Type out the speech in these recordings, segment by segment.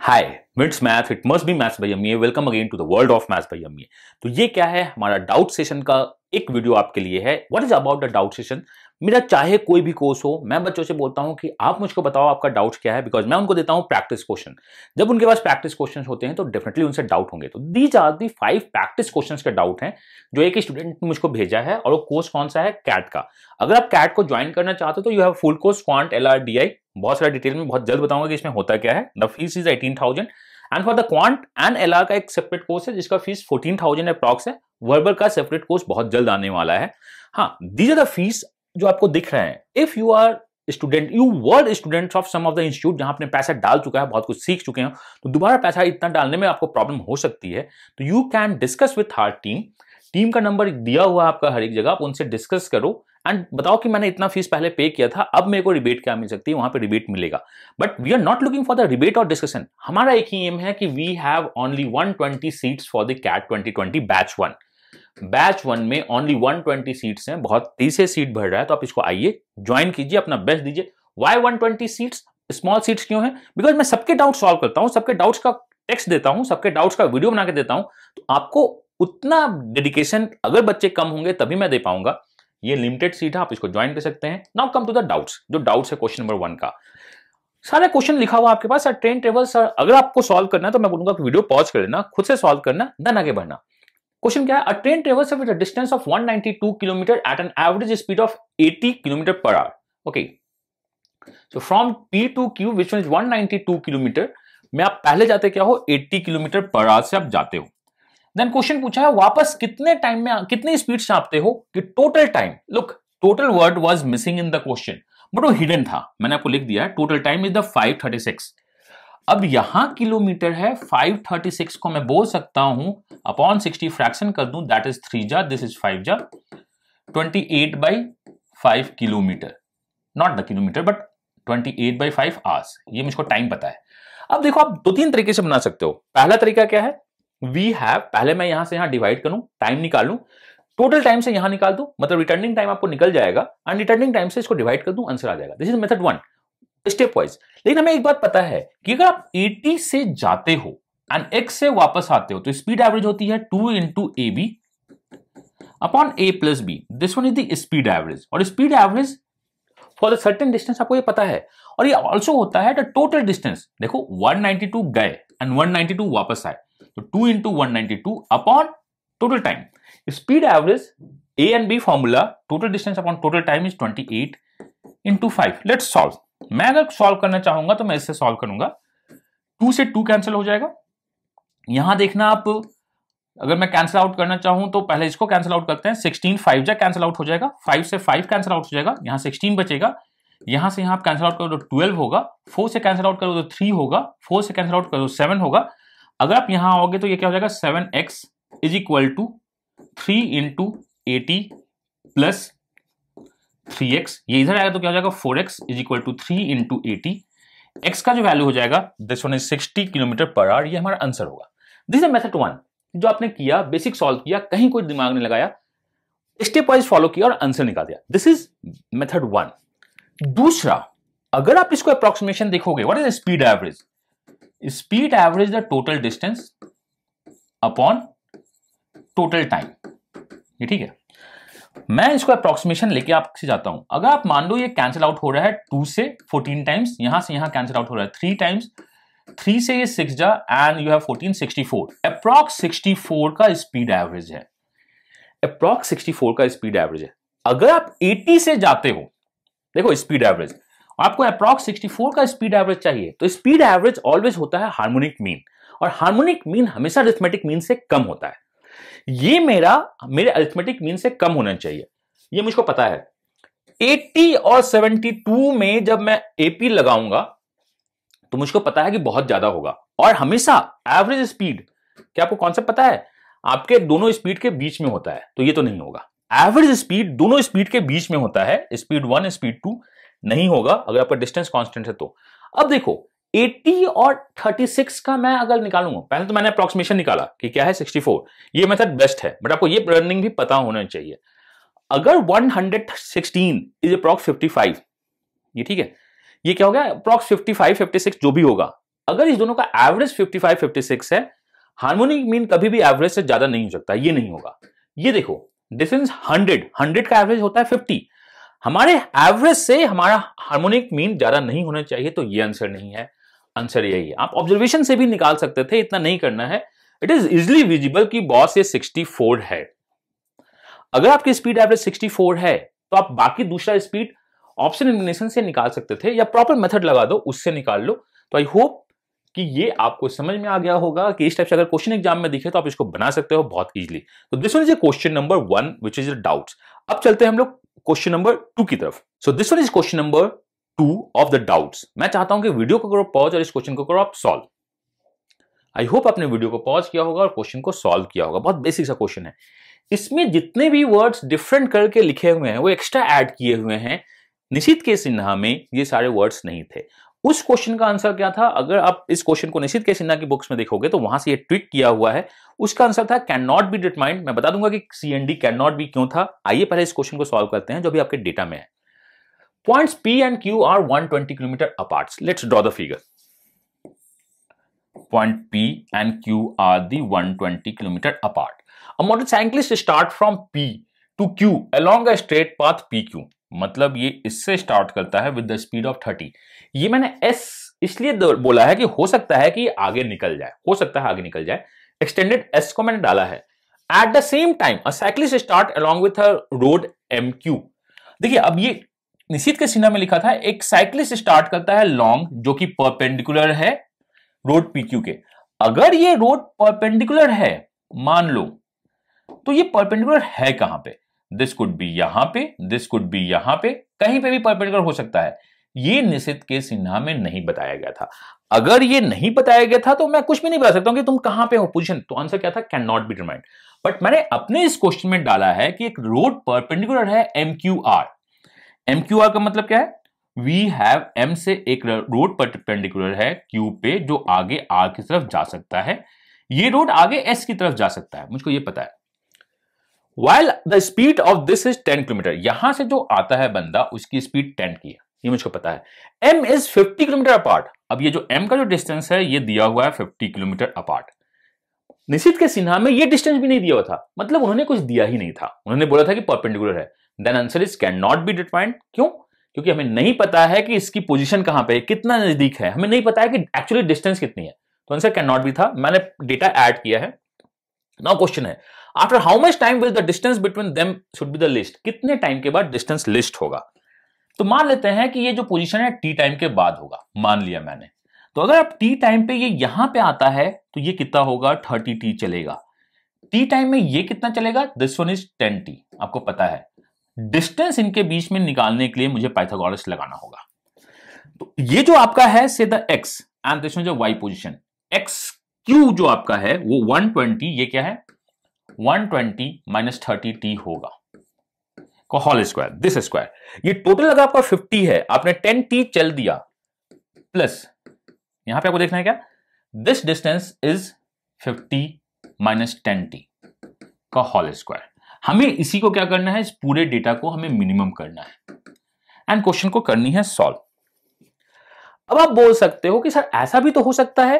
हाय मिट्स math it must be maths by Ammi. Welcome again to the world of maths by Ammi. तो ये क्या है, हमारा डाउट सेशन का एक वीडियो आपके लिए है। What is about the doubt session. मेरा चाहे कोई भी कोर्स हो, मैं बच्चों से बोलता हूं कि आप मुझको बताओ आपका डाउट क्या है, बिकॉज मैं उनको देता हूं प्रैक्टिस क्वेश्चन। जब उनके पास प्रैक्टिस क्वेश्चन होते हैं तो डेफिनेटली उनसे डाउट होंगे। तो these are the 5 practice question के डाउट हैं जो एक स्टूडेंट ने मुझको भेजा है, और वो कोर्स कौन सा है, कैट का। अगर आप कैट को ज्वाइन करना चाहते हो तो you have full course quant LRDI। बहुत सारा डिटेल में बहुत जल्द बताऊंगा कि इसमें होता क्या है। The fees is 18,000 and for the quant and LR का एक सेपरेट कोर्स है जिसका फीस 14,000 अप्रॉक्स है। वर्बल का सेपरेट कोर्स बहुत जल्द आने वाला है। हाँ, दीज आर द फीस जो आपको दिख रहे हैं। If you are student, you were students of some of the institute जहां आपने पैसा डाल चुका है, बहुत कुछ सीख चुके हैं, तो दोबारा पैसा इतना डालने में आपको प्रॉब्लम हो सकती है, तो you can discuss with our team. Team का नंबर दिया हुआ है आपका हर एक जगह, आप उनसे डिस्कस करो एंड बताओ कि मैंने इतना फीस पहले पे किया था, अब मेरे को रिबेट क्या मिल सकती है, वहां पे रिबेट मिलेगा। But we are not looking for the rebate और डिस्कशन। हमारा एक ही एम है कि we have only 120 seats for the CAT 2020 batch 1। Batch 1 में ओनली 120 सीट्स हैं, बहुत तेजी से सीट भर रहा है, तो आप इसको आइए ज्वाइन कीजिए, अपना बेस्ट दीजिए। वाई 120 सीट्स, स्मॉल सीट्स क्यों है? बिकॉज मैं सबके डाउट सॉल्व करता हूं, सबके डाउट्स का टेक्स्ट देता हूं, सबके डाउट्स का वीडियो बना के देता हूं, तो आपको उतना डेडिकेशन अगर बच्चे कम होंगे तभी मैं दे पाऊंगा। ये लिमिटेड सीट है, आप इसको ज्वाइन कर सकते हैं। Now come to the doubts. जो डाउट्स है क्वेश्चन नंबर 1 का, सारे क्वेश्चन लिखा हुआ आपके पास। सर ट्रेन टेबल सर, अगर आपको सॉल्व करना है तो मैं बोलूंगा कि वीडियो पॉज कर लेना, खुद से सॉल्व करना, देन आगे बढ़ना। क्वेश्चन क्या है? A train travels with a distance of 192 kilometre at an average speed of 80 kilometre per hour. Okay, so from P to Q which means 192 kilometre में आप पहले जाते क्या हो, 80 किलोमीटर पर आवर से आप जाते हो। देन क्वेश्चन पूछा है वापस कितने टाइम में, कितनी स्पीड से आते हो, कि total time. Look, total word was missing in the question, but वो हिडन था, मैंने आपको लिख दिया है। Total time is the 536। अब यहां किलोमीटर है, 536 को मैं बोल सकता हूं अपॉन 60 फ्रैक्शन कर दूं, दैट इज 3 जा, दिस इज 5 जा, 28/5 kilometre. Not the kilometre but 28/5 hours. ये मुझको टाइम पता है। अब देखो, आप 2-3 तरीके से बना सकते हो। पहला तरीका क्या है, वी हैव, पहले मैं यहां से यहां डिवाइड करूं, टाइम निकालूं, टोटल टाइम से यहां निकाल दूं, मतलब रिटर्निंग टाइम आपको निकल जाएगा, एंड रिटर्निंग टाइम से इसको डिवाइड कर दूं, आंसर आ जाएगा। This is method 1, step wise. लेकिन हमें एक बात पता है कि अगर आप 80 से जाते हो एंड x से वापस आते हो तो स्पीड एवरेज होती है 2 into AB upon A plus B। This one is the speed average, और speed average for the certain distance आपको ये पता है। और ये ऑल्सो होता है द टोटल डिस्टेंस। देखो 192 गए एंड 192 वापस आए, तो 2 into 192 upon total time. Speed average A and B formula, total distance upon total time is 28 into 5। Let's solve. मैं अगर सॉल्व करना चाहूंगा तो मैं इससे सॉल्व करूंगा। 2 से 2 कैंसिल हो जाएगा। यहां देखना आप, अगर मैं कैंसिल आउट करना चाहूं तो पहले इसको कैंसिल आउट करते हैं। 16 5 जा कैंसिल आउट हो जाएगा, 5 से 5 कैंसिल आउट हो जाएगा, यहां 16 बचेगा। यहां से यहां आप कैंसिल आउट करो तो 12 होगा, 4 से कैंसिल आउट करो तो 3 होगा, 4 से कैंसिल आउट करो तो 7 होगा। अगर आप यहां आओगे तो ये क्या हो जाएगा, 7x is equal to 3 into 80 plus 3x। ये इधर आएगा तो क्या हो जाएगा, 4x is equal to 3 into 80। x का जो वैल्यू हो जाएगा, this one is 60 kilometre per hour. ये हमारा आंसर होगा। दिस इज मेथड 1, जो आपने किया, बेसिक सॉल्व किया, कहीं कोई दिमाग नहीं लगाया, स्टेप वाइज फॉलो किया और आंसर निकाल दिया। This is method 1। दूसरा, अगर आप इसको अप्रोक्सीमेशन देखोगे, what is speed average? Speed average the total distance upon total time. ये ठीक है। मैं इसको अप्रोक्सीमेशन लेके आपसे जाता हूं। अगर आप मान लो ये कैंसिल आउट हो रहा है 2 से 14 टाइम्स, यहां से यहां कैंसिल आउट हो रहा है 3 टाइम्स, 3 से ये 6 जा एंड यू हैव 14, 64। अप्रॉक्स 64 का स्पीड एवरेज है। अप्रॉक्स 64 का स्पीड एवरेज है। अगर आप 80 से जाते हो, देखो स्पीड एवरेज, आपको अप्रॉक्स 64 का स्पीड एवरेज चाहिए, तो स्पीड एवरेज ऑलवेज होता है हार्मोनिक मीन, और हार्मोनिक मीन हमेशा अरिथमेटिक मीन से कम होता है। ये मेरे अरिथमेटिक मीन से कम होना चाहिए, ये मुझको पता है। 80 और 72 में जब मैं AP लगाऊंगा तो मुझको पता है कि बहुत ज्यादा होगा। और हमेशा एवरेज स्पीड, क्या आपको कॉन्सेप्ट पता है, आपके दोनों स्पीड के बीच में होता है, तो ये तो नहीं होगा। एवरेज स्पीड दोनों स्पीड के बीच में होता है, स्पीड 1 स्पीड 2 नहीं होगा अगर आपका डिस्टेंस कांस्टेंट है तो। अब देखो 80 और 36 का मैं अगर निकालूंगा, पहले तो मैंने अप्रोक्सीमेशन निकाला कि क्या है 64, ये मेथड बेस्ट है, बट आपको ये रनिंग भी पता होना चाहिए। अगर 116 इज अप्रॉक्स 55, ये ठीक है, ये क्या हो गया अप्रॉक्स 55 56 जो भी होगा, अगर इस दोनों का एवरेज 55 56 है, हार्मोनिक मीन कभी भी एवरेज से ज्यादा नहीं हो सकता, ये नहीं होगा। ये देखो डिस्टेंस 100 का एवरेज होता है 50, हमारे एवरेज से हमारा हार्मोनिक मीन ज्यादा नहीं होना चाहिए, तो ये आंसर नहीं है, आंसर यही है। आप ऑब्जर्वेशन से भी निकाल सकते थे, इतना नहीं करना है। इट इज इजिली विजिबल कि बॉस ये 64 है। अगर आपकी स्पीड एवरेज 64 है तो आप बाकी दूसरा स्पीड ऑप्शन एलिमिनेशन से निकाल सकते थे, या प्रॉपर मेथड लगा दो उससे निकाल लो। तो आई होप कि ये आपको समझ में आ गया होगा कि इस टाइप से अगर क्वेश्चन एग्जाम में दिखे तो आप इसको बना सकते हो बहुत इजीली। तो this one is question number 1 which is doubts. अब चलते हैं हम लोग क्वेश्चन नंबर 2 की तरफ। So this one is question number 2 of the doubts. मैं चाहता हूं कि वीडियो को करो पॉज और इस क्वेश्चन को करो आप सॉल्व। आई होप आपने वीडियो को पॉज किया होगा और क्वेश्चन को सॉल्व किया होगा। बहुत बेसिक सा क्वेश्चन है। इसमें जितने भी वर्ड्स डिफरेंट करके लिखे हुए हैं वो एक्स्ट्रा ऐड किए हुए हैं। निशित के सिन्हा में ये सारे वर्ड्स नहीं थे। उस क्वेश्चन का आंसर क्या था? अगर आप इस क्वेश्चन को निशित के सिन्हा की बुक्स में देखोगे तो वहां से ये ट्विक किया हुआ है। उसका आंसर था कैन नॉट बी डिटरमाइंड। मैं बता दूंगा कि CND कैन नॉट बी क्यों था। आइए पहले इस क्वेश्चन को सॉल्व करते हैं जो भी आपके डेटा में है। Points P and Q are 120 kilometre apart. Let's draw the figure. Point P and Q are the 120 kilometre apart. A motorcyclist start from P to Q along a straight path PQ। मतलब ये इससे start करता है with the speed of 30। ये मैंने S इसलिए बोला है कि हो सकता है कि आगे निकल जाए, हो सकता है आगे निकल जाए। एक्सटेंडेड S को मैंने डाला है। At the same time a cyclist start along with a road MQ। देखिए अब ये निशित के सिन्हा में लिखा था एक साइक्लिस्ट स्टार्ट करता है लॉन्ग जो कि परपेंडिकुलर है रोड PQ के। अगर ये रोड परपेंडिकुलर है मान लो, तो ये परपेंडिकुलर है कहां पे? दिस कुड बी यहां पे, दिस कुड बी यहां पे, कहीं पे भी परपेंडिकुलर हो सकता है। ये निशित के सिन्हा में नहीं बताया गया था। अगर ये नहीं बताया गया था तो मैं कुछ भी नहीं बता सकता हूं कि तुम कहां पे हो पोजीशन। तो आंसर क्या था? Can not be determined. But मैंने अपने इस क्वेश्चन में डाला है कि एक रोड परपेंडिकुलर है MQR। MQR का मतलब क्या है? वी हैव M से एक रोड परपेंडिकुलर है Q पे जो आगे R की तरफ जा सकता है। ये रोड आगे S की तरफ जा सकता है, मुझको ये पता है। While the speed of this is 10 kilometre. यहां से जो आता है बंदा उसकी स्पीड 10 की है, ये मुझको पता है। M is 50 kilometre apart. अब ये जो M का जो डिस्टेंस है ये दिया हुआ है 50 किलोमीटर अपार्ट। निशित के सिन्हा में ये डिस्टेंस भी नहीं दिया हुआ था, मतलब उन्होंने कुछ दिया ही नहीं था। उन्होंने बोला था कि परपेंडिकुलर है। Then answer is can not be determined. क्यों? क्योंकि हमें नहीं पता है कि इसकी पोजीशन कहां पे है, कितना नजदीक है, हमें नहीं पता है कि एक्चुअली डिस्टेंस कितनी है। तो आंसर कैन नॉट बी था। मैंने डेटा ऐड किया है। नाउ क्वेश्चन है after how much time will the distance between them should be the list. कितने टाइम के बाद डिस्टेंस लिस्ट होगा? तो मान लेते हैं कि ये जो पोजीशन है T टाइम के बाद होगा, मान लिया मैंने। तो अगर आप T टाइम पे ये यहां पे आता है तो ये कितना होगा? 30T चलेगा। T टाइम में ये कितना चलेगा? This one is 10T। आपको पता है डिस्टेंस इनके बीच में निकालने के लिए मुझे पाइथागोरस लगाना होगा। तो ये जो आपका है से the x and this one जो y पोजीशन XQ जो आपका है वो 120, ये क्या है? 120 माइनस 30T होगा को होल स्क्वायर, दिस स्क्वायर। ये टोटल अगर आपका 50 है, आपने 10T चल दिया प्लस यहां पे आपको देखना है क्या? This distance is 50 minus 10T का होल स्क्वायर। हमें इसी को क्या करना है? इस पूरे डेटा को हमें मिनिमम करना है एंड क्वेश्चन को करनी है सॉल्व। अब आप बोल सकते हो कि सर ऐसा भी तो हो सकता है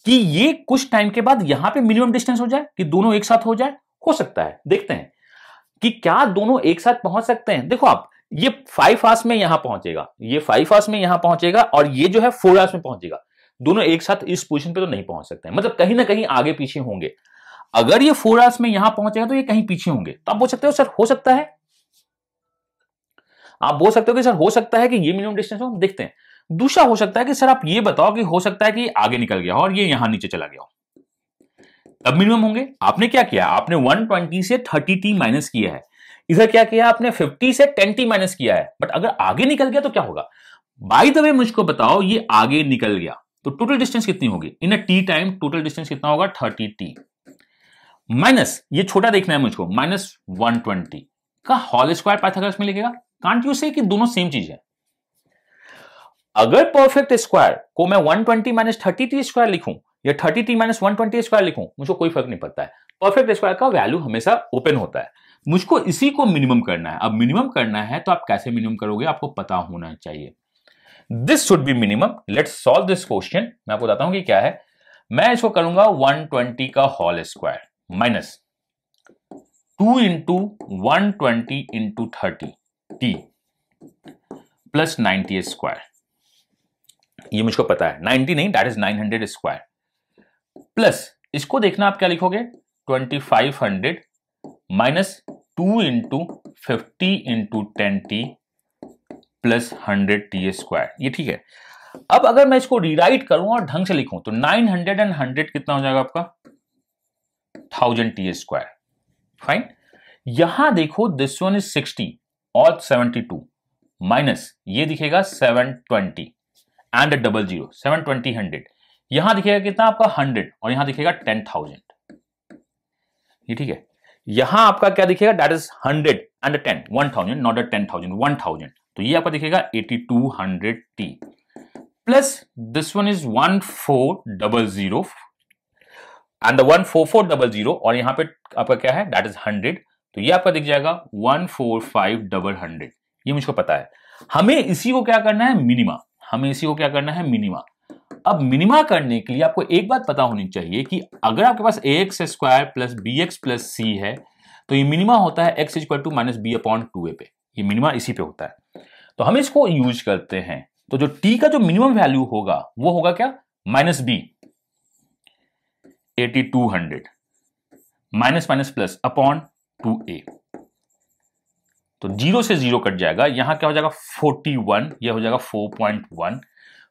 कि ये कुछ टाइम के बाद यहां पे मिनिमम डिस्टेंस हो जाए, कि दोनों एक साथ हो जाए। हो सकता है, देखते हैं कि क्या दोनों एक साथ पहुंच सकते हैं। देखो आप, ये 5 आवर्स में यहां पहुंचेगा, ये 5 आवर्स में यहां पहुंचेगा और ये जो है 4 आवर्स में पहुंचेगा। दोनों एक साथ इस पोजीशन पे तो नहीं पहुंच सकते हैं, मतलब कहीं ना कहीं आगे पीछे होंगे। अगर ये 4 आवर्स में यहां पहुंचेगा तो ये कहीं पीछे होंगे। तो आप बोल सकते हो सर हो सकता है, आप बोल सकते हो कि सर हो सकता है कि ये मिनिमम डिस्टेंस हो। देखते हैं। दूसरा हो सकता है कि सर आप ये बताओ कि हो सकता है कि आगे निकल गया हो और ये यहां नीचे चला गया हो, तब मिनिमम होंगे। आपने क्या किया? आपने 120 से 30T माइनस किया है। इधर क्या किया? आपने 50 से 10T माइनस किया है। बट अगर आगे निकल गया तो क्या होगा? बाय द वे मुझको बताओ, ये आगे निकल गया तो टोटल डिस्टेंस कितनी होगी? इन अ T टाइम टोटल डिस्टेंस कितना होगा? 30T माइनस, ये छोटा देखना है मुझको, माइनस 120 का होल स्क्वायर पाइथागोरस में लिखेगा। कांट यू से कि दोनों सेम चीज है। अगर परफेक्ट स्क्वायर को मैं 120 माइनस 30T स्क्वायर लिखूं या 30T माइनस 120 स्क्वायर लिखूं, मुझको कोई फर्क नहीं पड़ता है। परफेक्ट स्क्वायर का वैल्यू हमेशा ओपन होता है। मुझको इसी को मिनिमम करना है। अब मिनिमम करना है तो आप कैसे मिनिमम करोगे आपको पता होना चाहिए। This should be minimum. Let's solve this question. मैं आपको बताता हूं कि क्या है। मैं इसको करूंगा 120 का whole square minus 2 into 120 into 30 t plus 90 square. ये मुझको पता है, 90 नहीं, दैट इज 900 स्क्वायर। प्लस इसको देखना आप क्या लिखोगे, 2500 minus 2 into 50 into 10t plus 100t square. ये ठीक है। अब अगर मैं इसको रीराइट करूं और ढंग से लिखूं तो 900 एंड 100 कितना हो जाएगा आपका 1000t स्क्वायर। फाइन। यहां देखो दिस वन इज 60 और 72 माइनस ये दिखेगा 720 एंड डबल जीरो 720 100। यहां दिखेगा कितना आपका 100 और यहां दिखेगा 10,000। ये ठीक है। यहां आपका क्या दिखेगा, दैट इज 100 एंड 10 1000 नॉट 10,000 1000। तो ये आपका दिखेगा 8200t plus this one is 1400 and the 14400 और यहां पे आपका क्या है, दैट इज 100। तो ये आपका दिख जाएगा 14500। ये मुझको पता है। हमें इसी को क्या करना है, मिनिमा। हमें इसी को क्या करना है, मिनिमा। अब मिनिमा करने के लिए आपको एक बात पता होनी चाहिए कि अगर आपके पास ax square plus bx plus c है तो ये मिनिमा होता है x equal to minus b upon 2a पे। ये मिनिमा इसी पे होता है। तो हम इसको यूज करते हैं। तो जो t का जो मिनिमम वैल्यू होगा वो होगा क्या, minus b 8200 minus minus plus upon 2a। तो 0 से 0 कट जाएगा। यहां क्या हो जाएगा 41, यह हो जाएगा 4.1।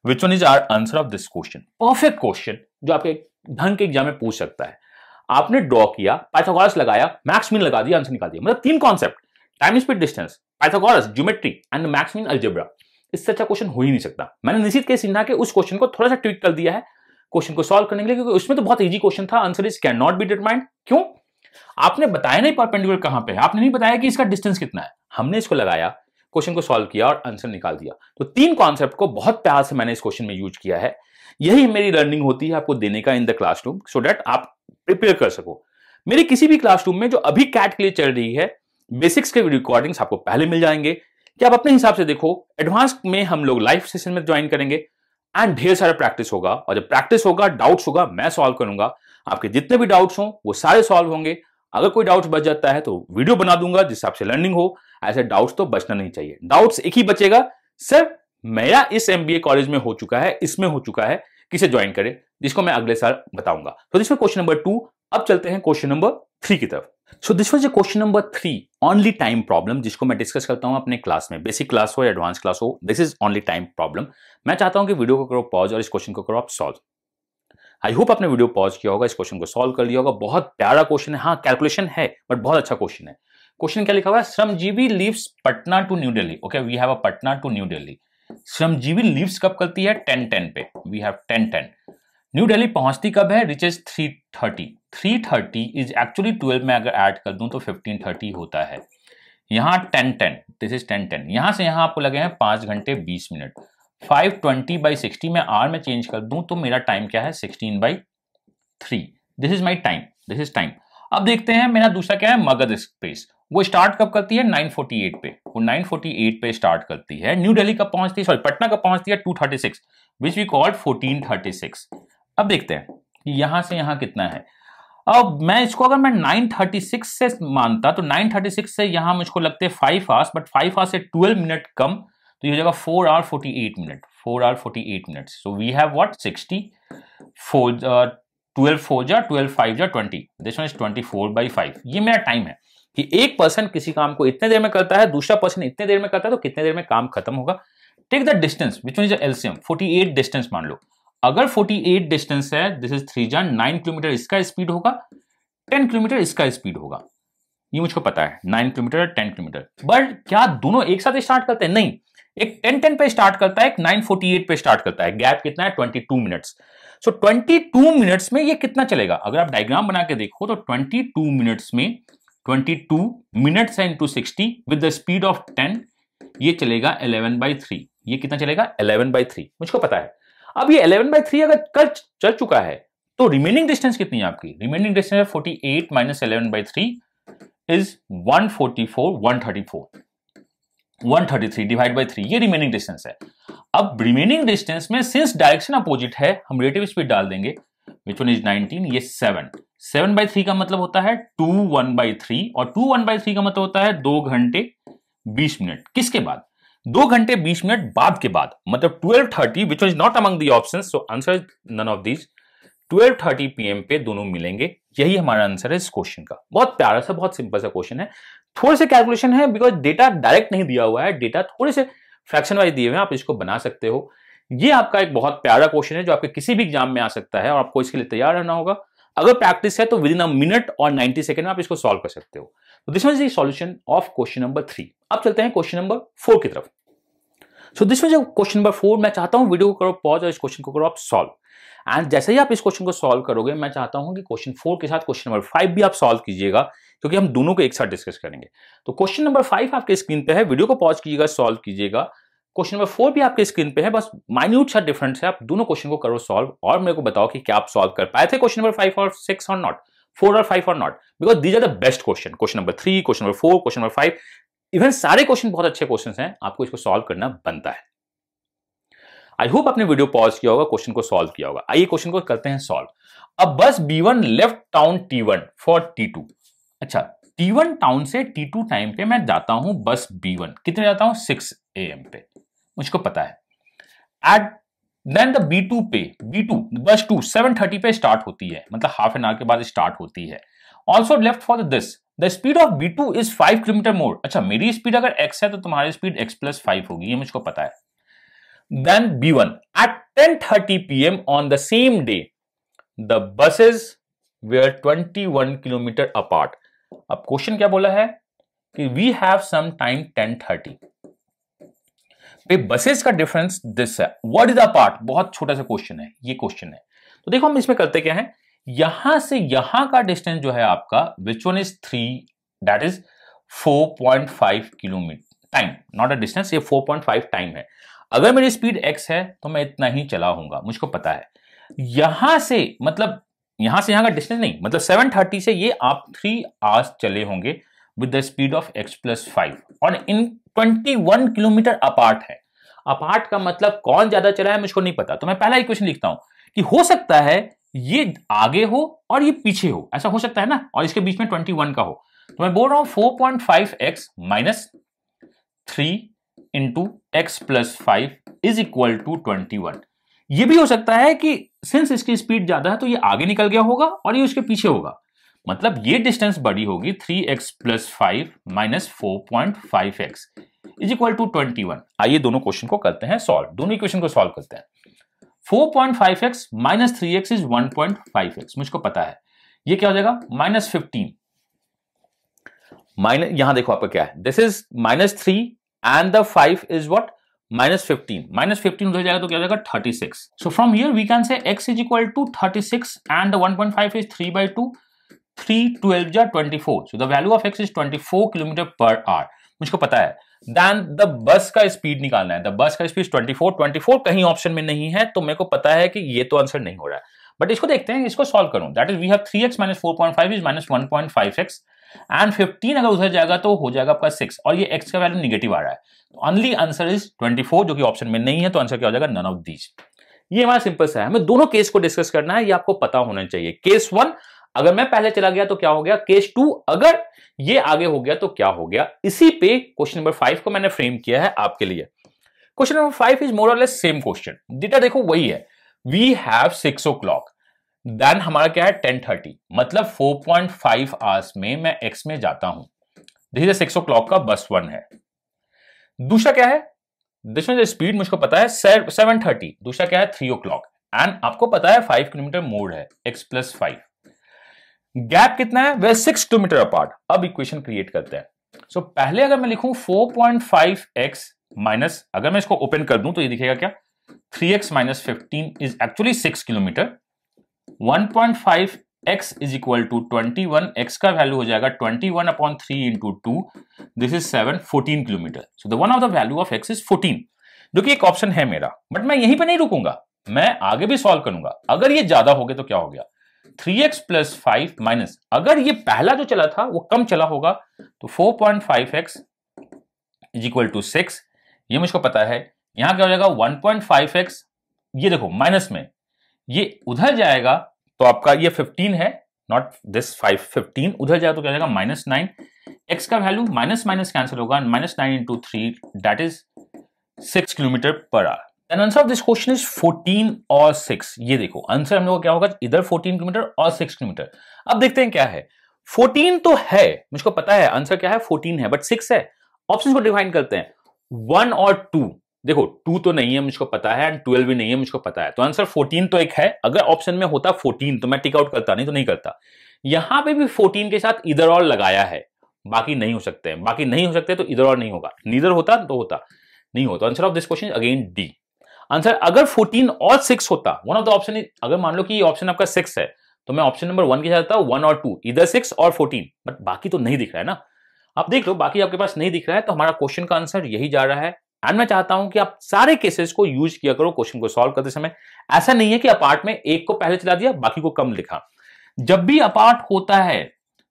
Which one is our answer of this question. Perfect question जो आपके ढंग के एग्जाम में पूछ सकता है। आपने ड्रॉ किया, पाइथागोरस लगाया, मैक्स मीन लगा दिया, आंसर निकाल दिया। मतलब 3 concept, time speed distance, Pythagoras, geometry and max mean algebra. इससे अच्छा क्वेश्चन हो ही नहीं सकता। मैंने निश्चित के सिन्हा के उस क्वेश्चन को थोड़ा सा ट्विक कर दिया है क्वेश्चन को सॉल्व करने के लिए, क्योंकि उसमें तो बहुत इजी क्वेश्चन था। Answer is can not be determined. क्यों? आपने बताया नहीं परपेंडिकुलर कहां पे है, आपने नहीं बताया कि इसका डिस्टेंस कितना है। हमने इसको लगाया, क्वेश्चन को सॉल्व किया और आंसर निकाल दिया। तो 3 कॉन्सेप्ट को बहुत प्यार से मैंने इस क्वेश्चन में यूज किया है। यही मेरी लर्निंग होती है आपको देने का in the classroom, so that आप प्रिपेयर कर सको। मेरी किसी भी क्लासरूम में जो अभी कैट के लिए चल रही है, बेसिक्स के रिकॉर्डिंग्स आपको पहले मिल जाएंगे कि आप अपने हिसाब से देखो। एडवांस में हम लोग लाइव सेशन में ज्वाइन करेंगे एंड ढेर सारा प्रैक्टिस होगा। और जब प्रैक्टिस होगा, डाउट्स होगा, मैं सॉल्व करूंगा। आपके जितने भी डाउट्स हो वो सारे सॉल्व होंगे। अगर कोई डाउट्स बच जाता है तो वीडियो बना दूंगा जिस हिसाब से लर्निंग हो। ऐसे डाउट्स तो बचना नहीं चाहिए। डाउट्स एक ही बचेगा, सर मेरा इस एमबीए कॉलेज में हो चुका है, इसमें हो चुका है, किसे ज्वाइन करे, जिसको मैं अगले साल बताऊंगा। तो दिस वाज क्वेश्चन नंबर 2। अब चलते हैं क्वेश्चन नंबर 3 की तरफ। So this was question number 3, only time problem, जिसको मैं डिस्कस करता हूं अपने क्लास में, बेसिक क्लास हो या एडवांस क्लास हो। This is only time problem. मैं चाहता हूं कि वीडियो को करो पॉज और इस क्वेश्चन को करो आप सॉल्व। आई होप आपने वीडियो पॉज किया होगा, इस क्वेश्चन को सॉल्व कर लिया होगा। बहुत प्यारा क्वेश्चन है। हाँ, कैलकुलेशन है बट बहुत अच्छा क्वेश्चन है। क्वेश्चन क्या लिखा हुआ है, Shramjeevi leaves Patna to New Delhi. Okay, we have a Patna to New Delhi. Shramjeevi leaves कब करती है, 10:10 पे। We have 10:10। न्यू दिल्ली पहुंचती कब है, रिचेज 3:30। 3:30 इज एक्चुअली 12 में अगर ऐड कर दूं तो 15:30 होता है। यहां 10:10, दिस इज 10:10। यहां से यहां आपको लगे हैं 5 घंटे 20 मिनट। 520/60 में आर में चेंज कर दूं तो मेरा टाइम क्या है, 16/3। This is my time, this is time. अब देखते हैं मेरा दूसरा क्या है, मगध एक्सप्रेस। वो स्टार्ट कब करती है, 9:48 पे। वो 9:48 पे स्टार्ट करती है। न्यू दिल्ली कब पहुंचती है, सॉरी पटना कब पहुंचती है, 2:36, विच वी कॉल्ड 14:36। अब देखते हैं कि यहां से यहां कितना है। अब मैं इसको अगर मैं 9:36 से मानता तो 9:36 से यहां मुझको लगते 5 आवर्स, बट 5 आवर्स से 12 मिनट कम, तो ये हो जाएगा 4 hour 48 minute. 4 hour 48 minute. So we have what, 60, 12 4 जा 12 5 जा 20। This one is 24/5। ये मेरा टाइम है कि एक पर्सन किसी काम को इतने देर में करता है, दूसरा पर्सन इतने देर में करता है, तो कितने देर में काम खत्म होगा। Take the distance which one is LCM, 48 distance मान लो। अगर 48 डिस्टेंस है, दिस इज 3 जा 9 किलोमीटर इसका स्पीड होगा, 10 किलोमीटर इसका स्पीड होगा। ये मुझको पता है, 9 किलोमीटर 10 किलोमीटर। बट क्या दोनों एक साथ स्टार्ट करते हैं, नहीं। एक 10:10 पे स्टार्ट करता है, एक 9:48 पे स्टार्ट करता है। गैप कितना है, 22 मिनट्स। सो 22 मिनट्स में ये कितना चलेगा, अगर आप डायग्राम बना के देखो तो 22 मिनट्स में 22 मिनट्स है into 60 with the speed of 10, ये चलेगा 11/3। ये कितना चलेगा, 11/3, मुझको पता है। अब ये 11/3 अगर कल चल चुका है तो रिमेनिंग डिस्टेंस कितनी है आपकी, रिमेनिंग डिस्टेंस है 48 - 11/3 इज 144, 134। 133 डिवाइड बाई 3, ये रिमेनिंग डिस्टेंस है। अब रिमेनिंग डिस्टेंस में सिंस डायरेक्शन अपोजिट है, हम रिलेटिव स्पीड डाल देंगे, विच वन इज 19, ये 7/3 का मतलब होता है 2 1/3, और 2 1/3 का मतलब होता है 2 घंटे 20 मिनट। किसके बाद? 2 घंटे 20 मिनट बाद के बाद, मतलब 12:30, which is not among the options, so answer is none of these. 12:30 PM पे दोनों मिलेंगे, यही हमारा आंसर है इस क्वेश्चन का। बहुत प्यारा सा, बहुत सिंपल सा क्वेश्चन है। थोड़े से कैलकुलेशन है बिकॉज डेटा डायरेक्ट नहीं दिया हुआ है, डेटा थोड़े से फ्रैक्शन वाइज दिए हुए हैं, आप इसको बना सकते हो। ये आपका एक बहुत प्यारा क्वेश्चन है जो आपके किसी भी एग्जाम में आ सकता है और आपको इसके लिए तैयार रहना होगा। अगर प्रैक्टिस है तो विद इन अ मिनट और 90 सेकंड में आप इसको सॉल्व कर सकते हो। तो this was the solution of question number 3। अब चलते हैं क्वेश्चन नंबर 4 की तरफ। So this was question number 4। मैं चाहता हूं वीडियो को करो पॉज और इस क्वेश्चन को करो आप सॉल्व। एंड जैसे ही आप इस क्वेश्चन को सॉल्व करोगे, मैं चाहता हूं कि क्वेश्चन 4 के साथ क्वेश्चन नंबर 5 भी आप सॉल्व कीजिएगा, क्योंकि हम दोनों को एक साथ डिस्कस करेंगे। तो क्वेश्चन नंबर 5 आपके स्क्रीन पे है, वीडियो को पॉज कीजिएगा, सॉल्व कीजिएगा। क्वेश्चन नंबर 4 भी आपके स्क्रीन पे है, बस माइन्यूट सा डिफरेंस है। आप दोनों क्वेश्चन को करो सॉल्व और मेरे को बताओ कि क्या आप सॉल्व कर पाए थे क्वेश्चन नंबर 5 और 6 और नॉट, 4 और 5 और not, because these are the best question. Question number 3, question number 4, question number 5, even सारे क्वेश्चन बहुत अच्छे क्वेश्चन हैं, आपको इसको सॉल्व करना बनता है। आई होप आपने वीडियो पॉज किया होगा, क्वेश्चन को सॉल्व किया होगा। आइए क्वेश्चन को करते हैं सॉल्व। अब बस B1 left town T1 for T2। अच्छा, T1 टाउन से T2 टाइम पे मैं जाता हूं बस B1, कितने जाता हूं? 6 AM पे, मुझको पता है। एट देन द B2 पे, B2 बस 2 7:30 पे स्टार्ट होती है, मतलब हाफ एन आवर के बाद स्टार्ट होती है। Also left for this, the speed of B2 is 5 kilometre more. अच्छा, मेरी स्पीड अगर x है तो तुम्हारी स्पीड x+5 होगी, ये मुझको पता है। Then B1 at 10:30 PM on the same day, the buses were 21 kilometer apart. अब क्वेश्चन क्या बोला है कि we have some time 10:30 पे बसेस का डिफरेंस दिस है, व्हाट इज अपार्ट। बहुत छोटा सा क्वेश्चन है, ये क्वेश्चन है। तो देखो हम इसमें करते क्या है, यहां से यहां का डिस्टेंस जो है आपका, विच one is 3, that is 4.5 kilometre time, not a distance, ये 4.5 टाइम है। अगर मेरी स्पीड x है तो मैं इतना ही चला हूंगा, मुझको पता है। यहां से मतलब यहां से यहां का डिस्टेंस नहीं, मतलब 7:30 से ये आप 3 आवर्स चले होंगे with the speed of x+5, और इन 21 किलोमीटर अपार्ट है। अपार्ट का मतलब कौन ज्यादा चला है मुझको नहीं पता, तो मैं पहला इक्वेशन लिखता हूं कि हो सकता है ये आगे हो और ये पीछे हो, ऐसा हो सकता है ना, और इसके बीच में 21 का हो। तो मैं बोल रहा हूं 4.5x minus 3 into x+5 is equal to 21। ये भी हो सकता है कि सिंस इसकी स्पीड ज्यादा है तो ये आगे निकल गया होगा और ये उसके पीछे होगा, मतलब ये डिस्टेंस बड़ी होगी, 3x+5 minus 4.5x is equal to 21। आइए दोनों क्वेश्चन को करते हैं सॉल्व, दोनों इक्वेशन को सॉल्व करते हैं। 4.5x minus 3x is 1.5x, मुझको पता है। ये क्या हो जाएगा? -15 माइनस, यहां देखो आपका क्या है, this is -3 and the 5 is what? -15. -15 उधर जाएगा तो क्या हो जाएगा? 36. So from here we can say x is equal to 36 and the 1.5 is 3/2. 3 12 जा 24. So the value of x is 24 km per hour. मुझको पता है। Then the bus का स्पीड निकालना है। The bus का स्पीड 24 कहीं ऑप्शन में नहीं है, तो मेरे को पता है कि ये तो आंसर नहीं हो रहा है। बट इसको देखते हैं, इसको सॉल्व करूं। That is we have 3x minus 4.5 is minus 1.5x and 15 अगर उधर जाएगा तो हो जाएगा आपका 6, और ये x का वैल्यू निगेटिव आ रहा है, तो ओनली आंसर इज 24, जो कि ऑप्शन में नहीं है, तो आंसर क्या हो जाएगा? None of these. ये हमारा सिंपल सा है, हमें दोनों केस को डिस्कस करना है, ये आपको पता होना चाहिए। केस 1 अगर मैं पहले चला गया तो क्या हो गया, केस 2 अगर ये आगे हो गया तो क्या हो गया। इसी पे क्वेश्चन नंबर 5 को मैंने फ्रेम किया है आपके लिए। क्वेश्चन नंबर 5 इज मोर और लेस सेम क्वेश्चन, डेटा देखो वही है। वी हैव 6 o'clock, देन हमारा क्या है 10:30, मतलब 4.5 आवर्स में मैं x में जाता हूं। दिस इज 6 o'clock का बस 1 है। दूसरा क्या है, दिस स्पीड मुझको पता है 7:30, दूसरा क्या है 3 o'clock, एंड आपको पता है 5 किलोमीटर मोर है, x+5। गैप कितना है, वह 6 किलोमीटर अपार्ट। अब इक्वेशन क्रिएट करते हैं। सो पहले अगर मैं लिखूं 4.5x माइनस, अगर मैं इसको ओपन कर दूं तो ये दिखेगा क्या, 3x minus 15 is actually 6 kilometre. 1.5x is equal to 21, x का वैल्यू हो जाएगा 21/3 into 2, this is 7, 14 kilometre. So the one of the value of x is 14, जो कि एक ऑप्शन है मेरा। बट मैं यहीं पे नहीं रुकूंगा, मैं आगे भी सॉल्व करूंगा। अगर ये ज्यादा हो गया तो क्या हो गया, 3x+5 माइनस, अगर ये पहला जो चला था वो कम चला होगा तो 4.5x इज इक्वल टू 6, ये मुझको पता है। यहां क्या हो जाएगा 1.5x, ये देखो माइनस में, ये उधर जाएगा तो आपका ये 15 है, नॉट दिस 5, 15 उधर जाएगा तो क्या हो जाएगा -9, x का वैल्यू माइनस माइनस कैंसिल होगा, -9 into 3 that is 6 kilometre per hour. Then answer of this question is 14 और 6। ये देखो आंसर हम लोग क्या होगा, इधर 14 किलोमीटर और 6 किलोमीटर। अब देखते हैं क्या है, 14 तो है, मुझको पता है आंसर क्या है 14 है, बट 6 है। ऑप्शन को डिफाइन करते हैं 1 और 2। देखो 2 तो नहीं है मुझको पता है एंड 12 भी नहीं है मुझको पता है, तो आंसर 14 तो एक है। अगर ऑप्शन में होता 14 तो मैं टिक आउट करता, नहीं तो नहीं करता। यहां पे भी 14 के साथ इधर और लगाया है, बाकी नहीं हो सकते हैं, बाकी नहीं हो सकते तो इधर और नहीं होगा, नीदर होता तो होता, नहीं होता। Answer of this question again D. Answer अगर 14 और 6 होता, वन ऑफ द ऑप्शन, अगर मान लो कि ये ऑप्शन आपका 6 है तो मैं ऑप्शन नंबर 1 के साथ था 1 और 2, इधर 6 और 14, बट बाकी तो नहीं दिख रहा है ना। आप देख लो बाकी आपके पास नहीं दिख रहा है, तो हमारा क्वेश्चन का आंसर यही जा रहा है। एंड मैं चाहता हूं कि आप सारे केसेस को यूज किया करो क्वेश्चन को सॉल्व करते समय। ऐसा नहीं है कि अपार्ट में एक को पहले चला दिया बाकी को कम लिखा। जब भी अपार्ट होता है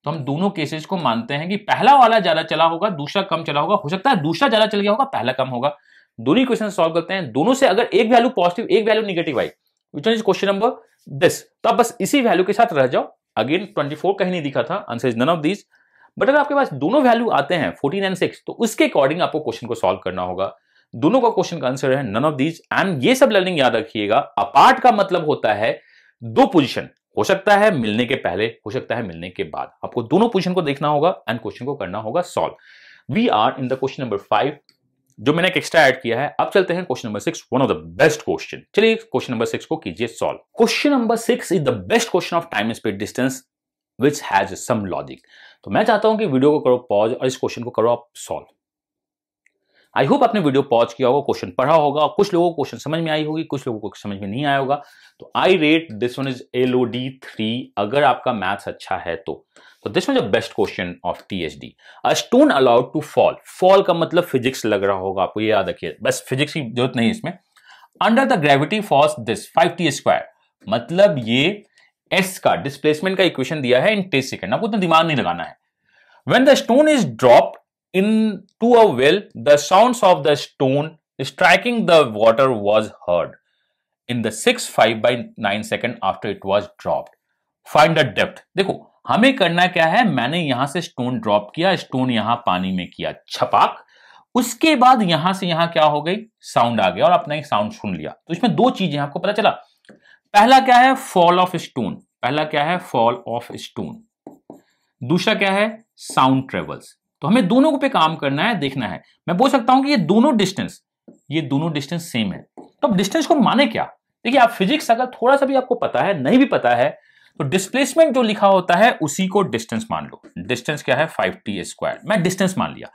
तो हम दोनों केसेस को मानते हैं कि पहला वाला ज्यादा चला होगा, दूसरा कम चला होगा, हो सकता है दूसरा ज्यादा चल गया होगा, पहला कम होगा। दोनों क्वेश्चन सॉल्व करते हैं, दोनों से अगर एक वैल्यू पॉजिटिव एक value negative I, which one is question number this, तो आप बस इसी वैल्यू के साथ रह जाओ। अगेन 24 कहीं नहीं दिखा था, answer is none of these. But अगर आपके पास दोनों वैल्यू आते हैं 14 एंड 6, तो उसके अकॉर्डिंग आपको क्वेश्चन को सॉल्व करना होगा। दोनों का क्वेश्चन का आंसर है नन ऑफ दीज। एंड ये सब लर्निंग याद रखिएगा, अपार्ट का मतलब होता है दो पोजीशन, हो सकता है मिलने के पहले, हो सकता है मिलने के बाद। आपको दोनों पोजीशन को देखना होगा एंड क्वेश्चन को करना होगा solve. We are in the question number 5, जो मैंने एक एक्स्ट्रा ऐड किया है। अब चलते हैं question number 6, one of the best question. चलिए क्वेश्चन नंबर 6 को कीजिए solve. Question number 6 is the best question of time speed distance which has some logic। तो मैं चाहता हूं कि वीडियो को करो पॉज और इस क्वेश्चन को करो आप सॉल्व। आई होप आपने वीडियो पॉज किया होगा, क्वेश्चन पढ़ा होगा, कुछ लोगों को क्वेश्चन समझ में आई होगी, कुछ लोगों को समझ में नहीं आया होगा। तो I rate this one is LOD 3 अगर आपका मैथ्स अच्छा है तो this one is the best question of TSD। A stone allowed to fall, fall का मतलब फिजिक्स लग रहा होगा आपको, ये याद रखिए, बस फिजिक्स की जरूरत नहीं इसमें। Under the gravity force this 5t², मतलब ये S का डिस्प्लेसमेंट का इक्वेशन दिया है इन 10 सेकंड, आपको इतना दिमाग नहीं लगाना है। When the stone is dropped into a well, the sounds of the stone striking the water was heard in the 6/5/9 second after it was dropped. Find the depth। देखो हमें करना क्या है, मैंने यहां से स्टोन ड्रॉप किया, स्टोन यहां पानी में किया छपाक, उसके बाद यहां से यहां क्या हो गई, साउंड आ गया और आपने एक साउंड सुन लिया। तो इसमें दो चीजें आपको पता चला, पहला क्या है फॉल ऑफ स्टोन, पहला क्या है फॉल ऑफ स्टोन, दूसरा क्या है साउंड ट्रेवल्स। तो हमें दोनों पे काम करना है, देखना है। मैं बोल सकता हूं कि ये दोनों डिस्टेंस सेम है, तो अब डिस्टेंस को माने क्या। देखिए आप फिजिक्स अगर थोड़ा सा भी आपको पता है, नहीं भी पता है, तो डिस्प्लेसमेंट जो लिखा होता है उसी को डिस्टेंस मान लो। डिस्टेंस क्या है 5t², मैं डिस्टेंस मान लिया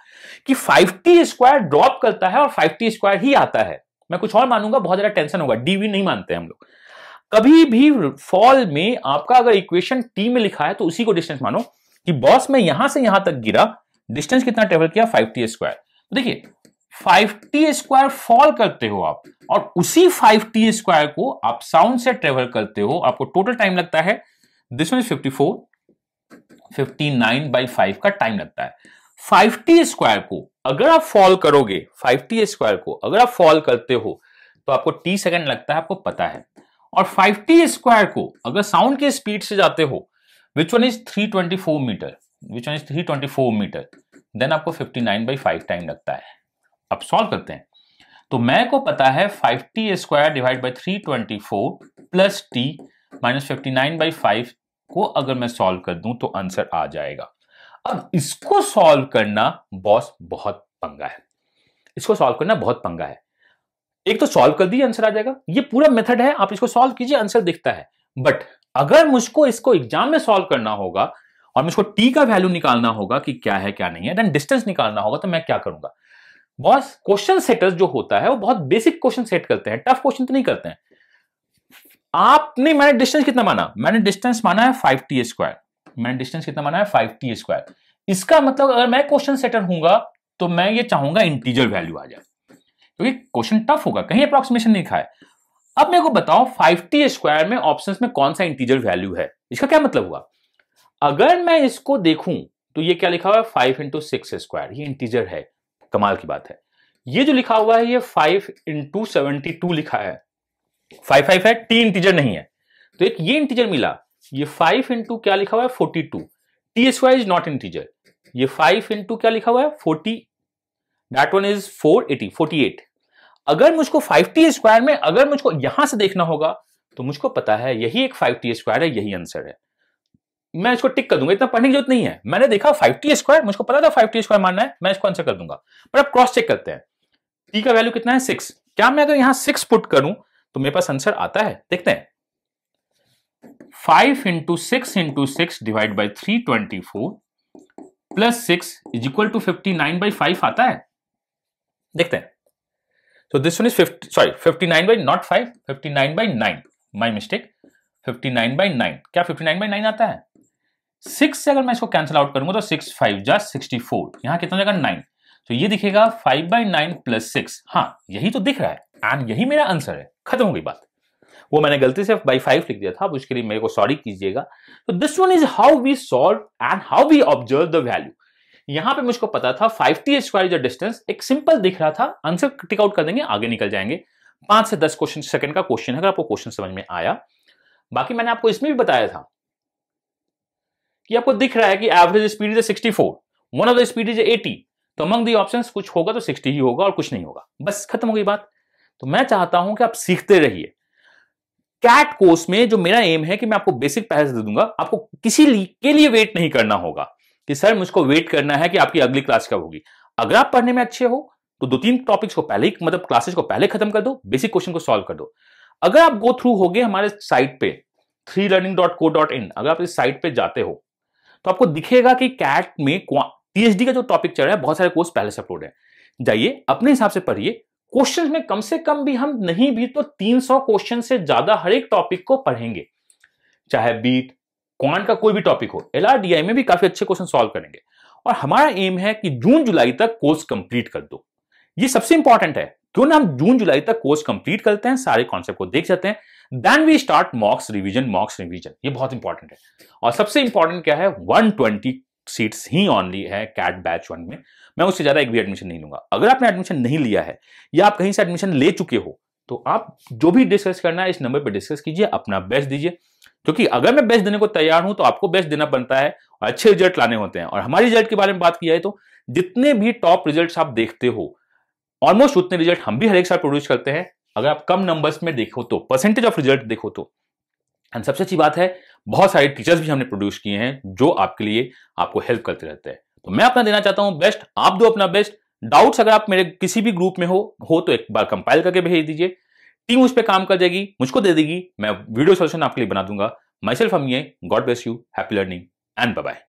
कि 5t² ड्रॉप करता है और 5t² ही आता है। मैं कुछ और मानूंगा बहुत ज्यादा टेंशन होगा, dv नहीं मानते हम लोग। कभी भी फॉल में आपका अगर इक्वेशन t में लिखा है तो उसी को डिस्टेंस मानो कि बॉस में यहां से यहां तक गिरा, डिस्टेंस कितना ट्रेवल किया 5t²। तो देखिए 5t² फॉल करते हो आप और उसी 5t² को आप साउंड से ट्रेवल करते हो, आपको टोटल टाइम लगता है दिस वन इज 59/5 का टाइम लगता है। 5t² को अगर आप फॉल करोगे, 5t² को अगर आप फॉल करते हो तो आपको t सेकंड लगता है, आपको पता है। और 5t² को अगर साउंड के स्पीड से जाते हो which one is 324 metre, then आपको 59/5 टाइम लगता है। अब सॉल्व करते हैं, तो मैं को पता है 5t² divide by 324 plus t minus 59/5 को अगर मैं सॉल्व कर दूं तो आंसर आ जाएगा। अब इसको सॉल्व करना बॉस बहुत पंगा है, इसको सॉल्व करना बहुत पंगा है। एक तो सॉल्व कर दिए आंसर आ जाएगा, ये पूरा मेथड है, आप इसको सॉल्व कीजिए आंसर दिखता है। बट अगर मुझको इसको एग्जाम में सॉल्व करना होगा और मुझको टी का वैल्यू निकालना होगा कि क्या है क्या नहीं है, देन डिस्टेंस निकालना होगा, तो मैं क्या करूंगा बॉस। क्वेश्चन सेटर्स जो होता है वो बहुत बेसिक क्वेश्चन सेट करते हैं, टफ क्वेश्चन तो नहीं करते हैं। आपने, मैंने डिस्टेंस कितना माना, मैंने डिस्टेंस माना है 5t², मैंने डिस्टेंस कितना माना है 5t²। इसका मतलब अगर मैं क्वेश्चन सेटर हूंगा तो मैं ये चाहूंगा इंटीजर वैल्यू आ जाए, क्योंकि क्वेश्चन टफ होगा, कहीं अप्रोक्सीमेशन नहीं लिखा है। अब मेरे को बताओ 5t² में ऑप्शंस में कौन सा इंटीजर वैल्यू है। इसका क्या मतलब हुआ, अगर मैं इसको देखूं तो ये क्या लिखा हुआ है 5 × 6², ये इंटीजर है। कमाल की बात है। ये जो लिखा हुआ है ये 5 इंटू 72 लिखा है, 5 है, टी इंटीजर नहीं है, तो एक ये इंटीजर मिला, ये 5 इंटू क्या लिखा हुआ है 42, T square is not integer, ये 5 इंटू क्या लिखा हुआ है 40, दैट वन इज 480, 48। अगर मुझको 5t स्क्वायर में अगर मुझको यहां से देखना होगा तो मुझको पता है यही एक 5t स्क्वायर है, यही आंसर है, मैं इसको टिक कर दूंगा, इतना पढ़ने की जरूरत नहीं है, मैंने देखा 5t स्क्वायर, मुझको पता था 5t स्क्वायर मानना है, मैं इसको आंसर कर दूंगा। पर अब क्रॉस चेक करते हैं, t का वैल्यू कितना है 6, क्या मैं अगर यहां 6 पुट करूं तो मेरे पास आंसर आता है, देखते हैं। 5 इंटू 6 divide by 324 plus 6 is equal to 59/5 आता है, देखते हैं। So this one is 59/9, my mistake, 59/9, क्या 59/9 आता है? 6 से अगर मैं इसको कैंसिल आउट करूंगा तो 6 5 जा 64, यहां कितना जाएगा 9, तो ये दिखेगा 5/9 प्लस 6, हाँ यही तो दिख रहा है एंड यही मेरा आंसर है, खत्म हो गई बात। वो मैंने गलती से by 5 लिख दिया था, उसके लिए मेरे को सॉरी कीजिएगा। तो this one is how we solve and how we observe the value. यहां पे मुझको पता था 5t स्क्वायर जो डिस्टेंस एक सिंपल दिख रहा था, आंसर टिक आउट कर देंगे, आगे निकल जाएंगे। 5 से 10 क्वेश्चन सेकंड का क्वेश्चन है, अगर आपको क्वेश्चन समझ में आया। बाकी मैंने आपको इसमें भी बताया था कि आपको दिख रहा है कि average speed is 64, one of the speed is 80, तो अमंग द ऑप्शंस कुछ होगा तो 60 ही होगा और कुछ नहीं होगा, बस खत्म हो गई बात। तो मैं चाहता हूं कि आप सीखते रहिए। कैट कोर्स में जो मेरा एम है कि मैं आपको बेसिक पहले से दे दूंगा, आपको किसी के लिए वेट नहीं करना होगा कि सर मुझको वेट करना है कि आपकी अगली क्लास कब होगी। अगर आप पढ़ने में अच्छे हो तो 2-3 टॉपिक्स को पहले ही, मतलब क्लासेस को पहले खत्म कर दो, बेसिक क्वेश्चन को सॉल्व कर दो। अगर आप गो थ्रू होगे हमारे साइट पे 3learning.co.in, अगर आप इस साइट पे जाते हो तो आपको दिखेगा कि कैट में पीएचडी का जो टॉपिक चल रहा है, बहुत सारे कोर्स पहले से अपलोड है, जाइए अपने हिसाब से पढ़िए। क्वेश्चंस में कम से कम भी हम नहीं भी तो 300 क्वेश्चन से ज्यादा हर एक टॉपिक को पढ़ेंगे, चाहे बीट क्वांट का कोई भी टॉपिक हो, एलआरडीआई में भी काफी अच्छे क्वेश्चन सॉल्व करेंगे। और हमारा एम है कि जून जुलाई तक कोर्स कंप्लीट कर दो, ये सबसे इंपॉर्टेंट है। क्यों ना हम जून जुलाई तक कोर्स कंप्लीट करते हैं, सारे कॉन्सेप्ट को देख जाते हैं, then we start mocks revision, ये बहुत इंपॉर्टेंट है। और सबसे इंपॉर्टेंट क्या है, 120 सीट्स ही ओनली है कैट बैच 1 में, मैं उससे ज्यादा एक भी एडमिशन नहीं लूंगा। अगर आपने एडमिशन नहीं लिया है या आप कहीं से एडमिशन ले चुके हो तो आप जो भी डिस्कस करना है इस नंबर पर डिस्कस कीजिए, अपना बेस्ट दीजिए, क्योंकि अगर मैं बेस्ट देने को तैयार हूं तो आपको बेस्ट देना बनता है और अच्छे रिजल्ट लाने होते हैं। और हमारी रिजल्ट के बारे में बात किया है तो जितने भी टॉप रिजल्ट्स आप देखते हो ऑलमोस्ट उतने रिजल्ट हम भी हर एक साल प्रोड्यूस करते हैं। अगर आप कम नंबर्स में देखो तो परसेंटेज ऑफ रिजल्ट देखो तो, एंड सबसे अच्छी बात है बहुत सारे टीचर्स भी हमने प्रोड्यूस किए हैं जो आपके लिए आपको हेल्प करते रहते हैं। तो मैं अपना देना चाहता हूं बेस्ट, आप दो अपना बेस्ट। डाउट्स अगर आप मेरे किसी भी ग्रुप में हो तो एक बार कंपाइल करके भेज दीजिए, टीम उस पर काम कर जाएगी, मुझको दे देगी, मैं वीडियो सोल्यूशन आपके लिए बना दूंगा। Myself Amiya, God bless you, happy learning and bye bye.